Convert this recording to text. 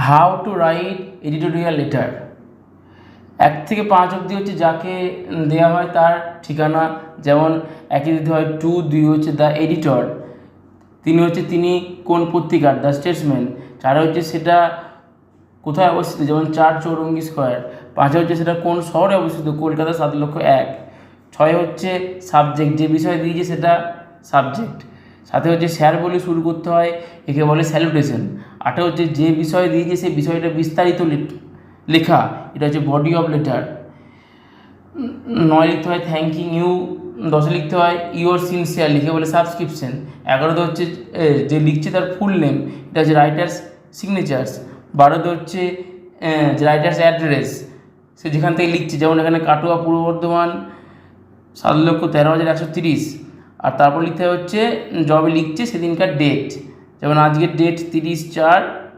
How to right editorial letter. 1 থেকে 5 অবধি হচ্ছে যাকে দেওয়া হয় তার ঠিকানা, যেমন একে দিতে হয় টু, 2 হচ্ছে দ্য এডিটর, তিনি কোন পত্রিকার, দ্য স্টেটসম্যান, 4 হচ্ছে সেটা কোথায় অবস্থিত, যেমন 4 চৌরঙ্গি স্কোয়ার, 5 হচ্ছে সেটা কোন শহরে অবস্থিত, কলকাতা 7,01,000, 6 হচ্ছে সাবজেক্ট, যে বিষয় দিয়েছে সেটা সাবজেক্ট, 7 হচ্ছে স্যার বলে শুরু করতে হয়, একে বলে স্যালুটেশন, 8 হচ্ছে যে বিষয় দিয়েছে সেই বিষয়টা বিস্তারিত লেখা, এটা হচ্ছে বডি অফ লেটার, 9 লিখতে হয় থ্যাঙ্কিং ইউ, 10 লিখতে হয় ইউর সিনসিয়ার, লিখে বলে সাবস্ক্রিপশন, 11 হচ্ছে যে লিখছে তার ফুল নেম, এটা হচ্ছে রাইটার্স সিগনেচার্স, 12 হচ্ছে যে রাইটার্স অ্যাড্রেস, সে যেখান থেকে লিখছে, যেমন এখানে কাটোয়া পূর্ব বর্ধমান 7,13,130, আর তারপর লিখতে হচ্ছে জবে লিখছে সেদিনকার ডেট, যেমন আজকের ডেট 30/4